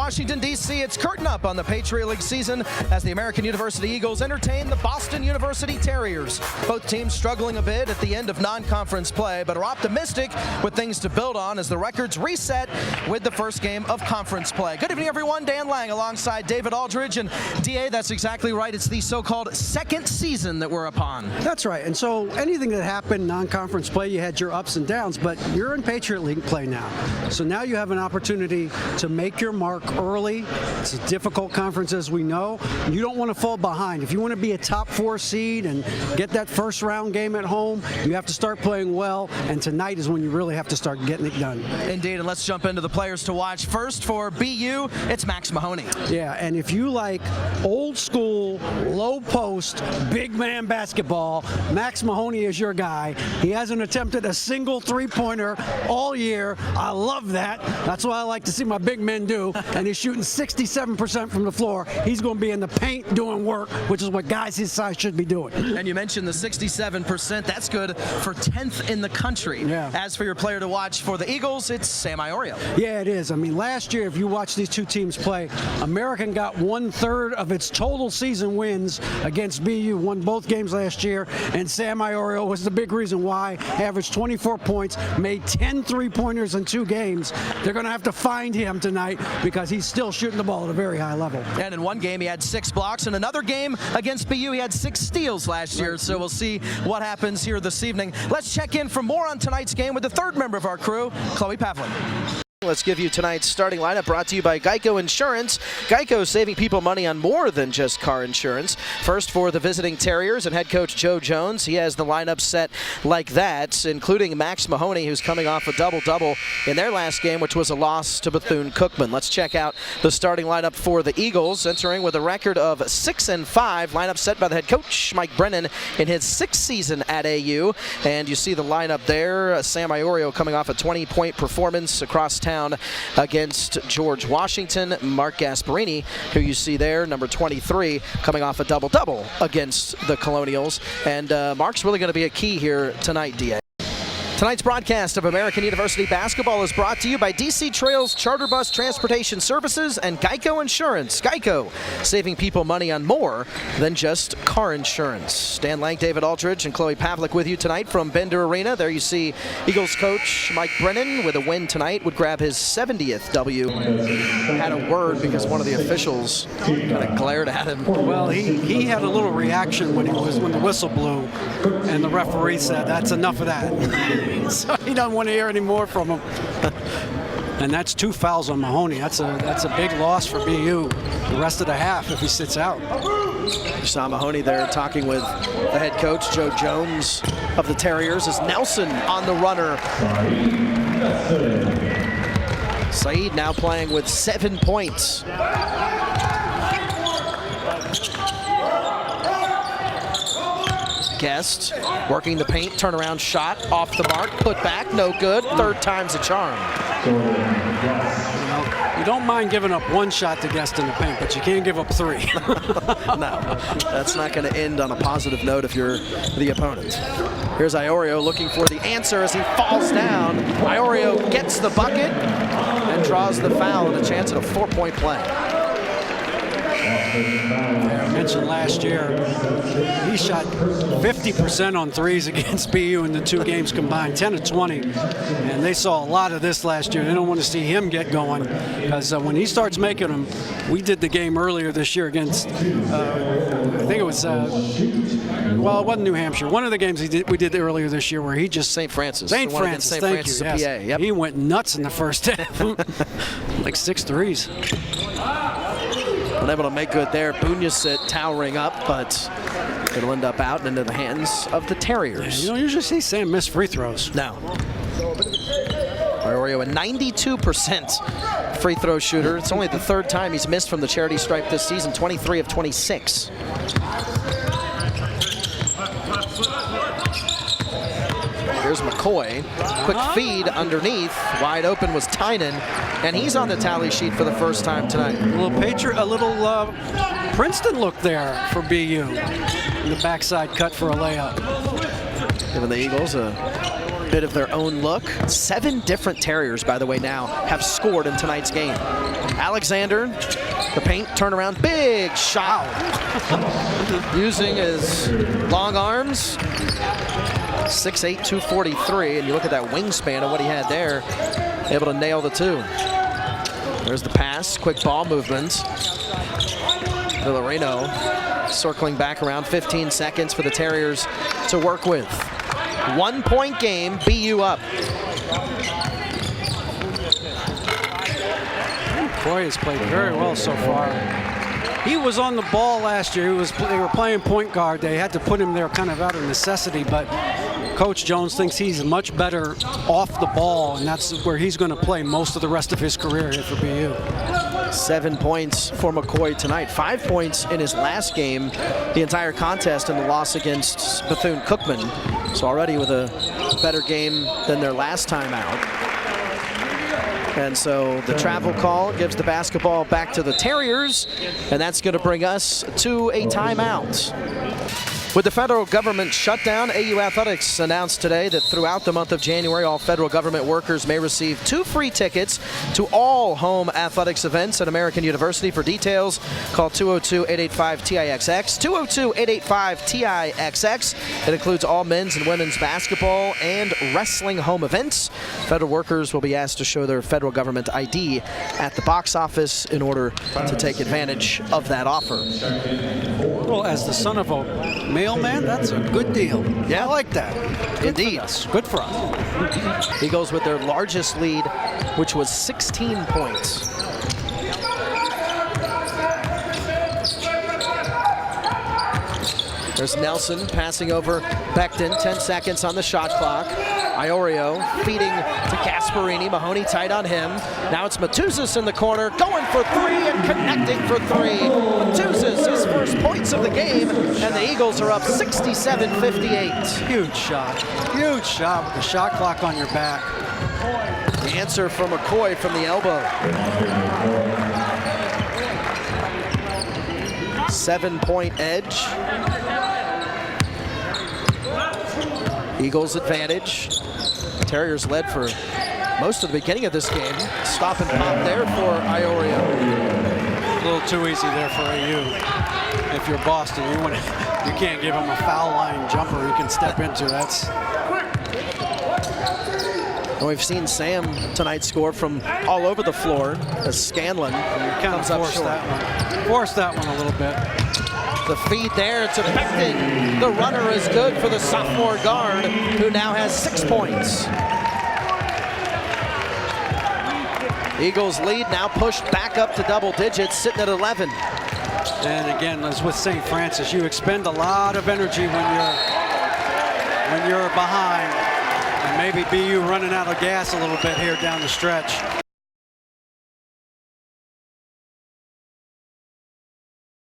Washington, D.C., it's curtain up on the Patriot League season as the American University Eagles entertain the Boston University Terriers. Both teams struggling a bit at the end of non-conference play, but are optimistic with things to build on as the records reset with the first game of conference play. Good evening, everyone. Dan Laing alongside David Aldridge. And D.A., that's exactly right. It's the so-called second season that we're upon. That's right. And so anything that happened non-conference play, you had your ups and downs, but you're in Patriot League play now. So now you have an opportunity to make your mark early. It's a difficult conference, as we know. You don't want to fall behind. If you want to be a top 4 seed and get that first round game at home, you have to start playing well, and tonight is when you really have to start getting it done. Indeed, and let's jump into the players to watch. First for BU, it's Max Mahoney. Yeah, and if you like old school, low post, big man basketball, Max Mahoney is your guy. He hasn't attempted a single three-pointer all year. I love that. That's what I like to see my big men do. And he's shooting 67% from the floor. He's going to be in the paint doing work, which is what guys his size should be doing. And you mentioned the 67%. That's good for 10th in the country. Yeah. As for your player to watch for the Eagles, it's Sam Iorio. Yeah, it is. I mean, last year, if you watch these two teams play, American got 1/3 of its total season wins against BU, won both games last year, and Sam Iorio was the big reason why. Averaged 24 points, made 10 three-pointers in 2 games. They're going to have to find him tonight because he's still shooting the ball at a very high level. And in one game, he had 6 blocks. In another game against BU, he had 6 steals last year. So we'll see what happens here this evening. Let's check in for more on tonight's game with the third member of our crew, Chloe Pavlin. Let's give you tonight's starting lineup brought to you by Geico Insurance. Geico saving people money on more than just car insurance. First for the visiting Terriers and head coach Joe Jones. He has the lineup set like that, including Max Mahoney, who's coming off a double-double in their last game, which was a loss to Bethune-Cookman. Let's check out the starting lineup for the Eagles, entering with a record of 6-5. Lineup set by the head coach, Mike Brennan, in his 6th season at AU. And you see the lineup there. Sam Iorio coming off a 20-point performance across town against George Washington. Mark Gasparini, who you see there, number 23, coming off a double-double against the Colonials. And Mark's really going to be a key here tonight, D.A. Tonight's broadcast of American University Basketball is brought to you by DC Trails Charter Bus Transportation Services and Geico Insurance. Geico, saving people money on more than just car insurance. Dan Laing, David Aldridge, and Chloe Pavlik with you tonight from Bender Arena. There you see Eagles coach Mike Brennan with a win tonight, would grab his 70th W. Had a word because one of the officials kind of glared at him. Well, he had a little reaction when the whistle blew, and the referee said, "That's enough of that." So he doesn't want to hear any more from him. And that's 2 fouls on Mahoney. That's a big loss for BU the rest of the half if he sits out. You saw Mahoney there talking with the head coach, Joe Jones of the Terriers, as Nelson on the runner. Saeed now playing with 7 points. Guest working the paint, turnaround shot, off the mark, put back, no good. 3rd time's a charm. You don't mind giving up 1 shot to Guest in the paint, but you can't give up 3. No, that's not going to end on a positive note if you're the opponent. Here's Iorio looking for the answer as he falls down. Iorio gets the bucket and draws the foul and a chance at a 4-point play. I mentioned last year, he shot 50% on threes against BU in the 2 games combined, 10 of 20. And they saw a lot of this last year. They don't want to see him get going because when he starts making them, we did the game earlier this year against, I think it was, well, it wasn't New Hampshire. One of the games we did earlier this year where he just... St. Francis. St. Francis, thank you. Yes. PA. Yep. He went nuts in the first half. Like 6 threes. Unable to make good there. Bunyasit towering up, but it'll end up out and into the hands of the Terriers. You don't usually see Sam miss free throws. No. Iorio, a 92% free throw shooter. It's only the 3rd time he's missed from the charity stripe this season, 23 of 26. Here's McCoy. Quick feed underneath. Wide open was Tynan, and he's on the tally sheet for the first time tonight. A little Princeton look there for BU. The backside cut for a layup. Giving the Eagles a bit of their own look. 7 different Terriers, by the way, now have scored in tonight's game. Alexander, the paint, turnaround, big shot. Using his long arms. 6'8", 243, and you look at that wingspan of what he had there, able to nail the 2. There's the pass, quick ball movement. Villareno circling back around, 15 seconds for the Terriers to work with. 1-point game, BU up. Coy has played very well so far. He was on the ball last year. They were playing point guard. They had to put him there kind of out of necessity, but Coach Jones thinks he's much better off the ball, and that's where he's going to play most of the rest of his career here for BU. 7 points for McCoy tonight. 5 points in his last game, the entire contest in the loss against Bethune-Cookman. So already with a better game than their last time out. And so the travel call gives the basketball back to the Terriers, and that's going to bring us to a timeout. With the federal government shutdown, AU Athletics announced today that throughout the month of January, all federal government workers may receive 2 free tickets to all home athletics events at American University. For details, call 202-885-TIXX, 202-885-TIXX. It includes all men's and women's basketball and wrestling home events. Federal workers will be asked to show their federal government ID at the box office in order to take advantage of that offer. Well, as the son of a mailman, that's a good deal. Yeah, I like that. Indeed. Good for us. Eagles with their largest lead, which was 16 points. There's Nelson passing over Becton, 10 seconds on the shot clock. Iorio feeding to Gasparini, Mahoney tight on him. Now it's Matuzis in the corner, going for 3 and connecting for 3. Matuzis, his first points of the game, and the Eagles are up 67-58. Huge shot with the shot clock on your back. The answer from McCoy from the elbow. 7-point edge. Eagles advantage. Terriers led for most of the beginning of this game. Stop and pop there for Iorio. A little too easy there for AU. If you're Boston, you can't give him a foul line jumper he can step into. And we've seen Sam tonight score from all over the floor as Scanlon comes up short. Forced that one a little bit. The feed there to Becton. The runner is good for the sophomore guard, who now has 6 points. Eagles lead now pushed back up to double digits, sitting at 11. And again, as with St. Francis, you expend a lot of energy when you're behind, and maybe BU running out of gas a little bit here down the stretch.